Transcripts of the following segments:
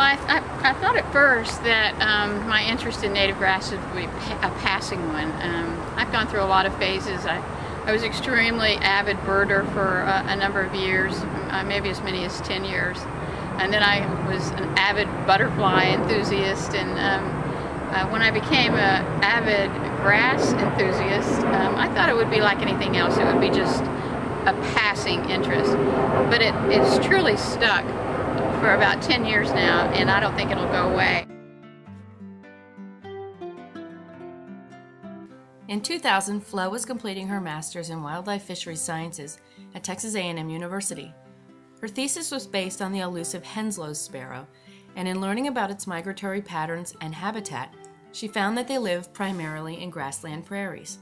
I thought at first that my interest in native grasses would be a passing one. I've gone through a lot of phases. I was extremely avid birder for a number of years, maybe as many as 10 years. And then I was an avid butterfly enthusiast, and when I became an avid grass enthusiast, I thought it would be like anything else. It would be just a passing interest. But it's truly stuck for about 10 years now, and I don't think it'll go away. In 2000, Flo was completing her master's in wildlife fisheries sciences at Texas A&M University. Her thesis was based on the elusive Henslow's sparrow, and in learning about its migratory patterns and habitat, she found that they live primarily in grassland prairies.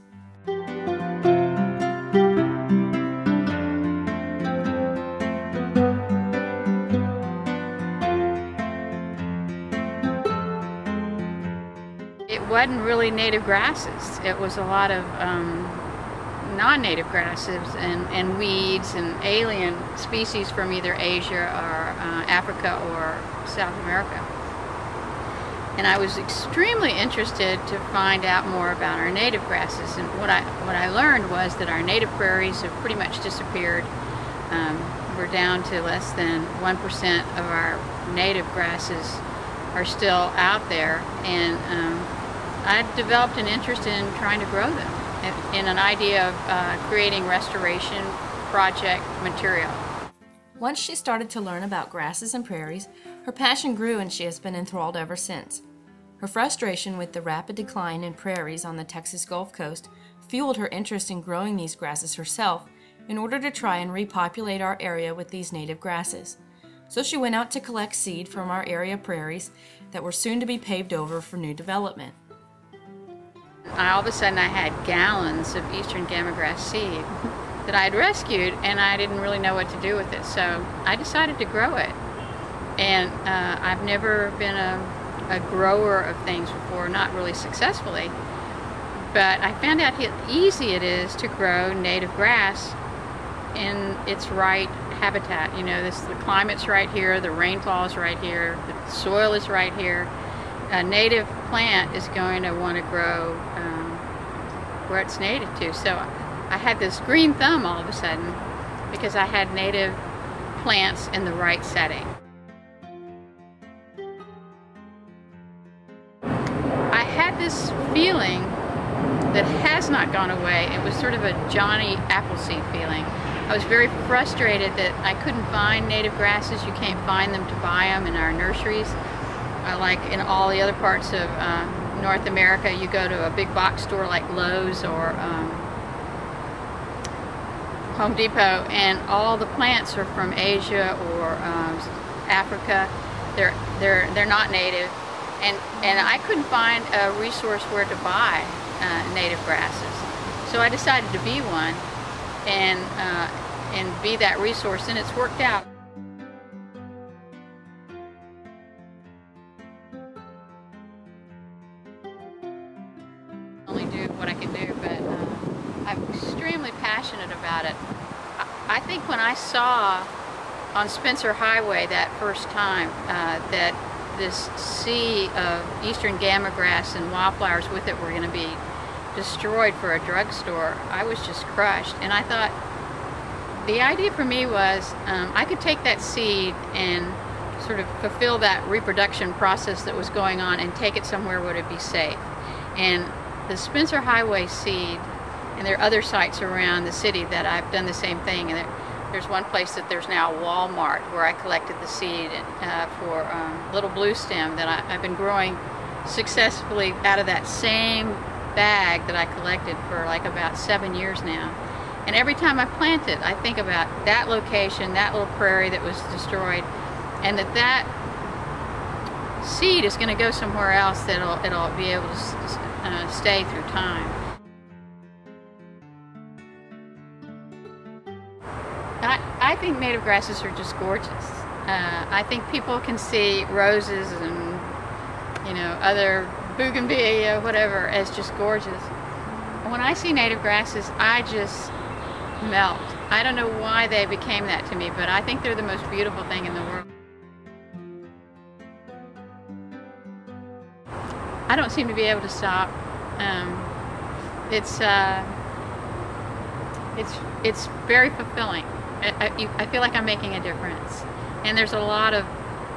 It wasn't really native grasses. It was a lot of non-native grasses and weeds and alien species from either Asia or Africa or South America. And I was extremely interested to find out more about our native grasses. And what I learned was that our native prairies have pretty much disappeared. We're down to less than 1% of our native grasses are still out there, and I developed an interest in trying to grow them, in an idea of creating restoration project material. Once she started to learn about grasses and prairies, her passion grew, and she has been enthralled ever since. Her frustration with the rapid decline in prairies on the Texas Gulf Coast fueled her interest in growing these grasses herself in order to try and repopulate our area with these native grasses. So she went out to collect seed from our area prairies that were soon to be paved over for new development. All of a sudden I had gallons of eastern gamagrass seed that I had rescued, and I didn't really know what to do with it. So I decided to grow it. And I've never been a grower of things before, not really successfully. But I found out how easy it is to grow native grass in its right habitat. You know, the climate's right here, the rainfall is right here, the soil is right here. A native plant is going to want to grow where it's native to. So I had this green thumb all of a sudden because I had native plants in the right setting. I had this feeling that has not gone away. It was sort of a Johnny Appleseed feeling. I was very frustrated that I couldn't find native grasses. You can't find them to buy them in our nurseries. Like in all the other parts of North America, you go to a big box store like Lowe's or Home Depot, and all the plants are from Asia or Africa. They're not native, and I couldn't find a resource where to buy native grasses. So I decided to be one and be that resource, and it's worked out. Only do what I can do, but I'm extremely passionate about it. I think when I saw on Spencer Highway that first time that this sea of eastern gamagrass and wildflowers with it were going to be destroyed for a drugstore, I was just crushed. And I thought the idea for me was I could take that seed and sort of fulfill that reproduction process that was going on and take it somewhere where it would be safe. And the Spencer Highway seed, and there are other sites around the city that I've done the same thing. And there's one place that there's now Walmart where I collected the seed for little blue stem that I've been growing successfully out of that same bag that I collected for like about 7 years now. And every time I plant it, I think about that location, that little prairie that was destroyed, and that seed is going to go somewhere else that it'll be able to stay through time. I think native grasses are just gorgeous. I think people can see roses and, you know, other bougainvillea, whatever, as just gorgeous. When I see native grasses, I just melt. I don't know why they became that to me, but I think they're the most beautiful thing in the world. I don't seem to be able to stop. It's very fulfilling. I feel like I'm making a difference. And there's a lot of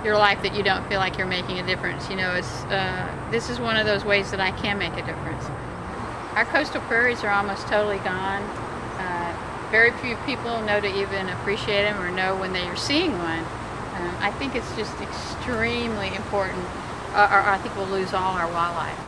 your life that you don't feel like you're making a difference. You know, this is one of those ways that I can make a difference. Our coastal prairies are almost totally gone. Very few people know to even appreciate them or know when they are seeing one. I think it's just extremely important, or I think we'll lose all our wildlife.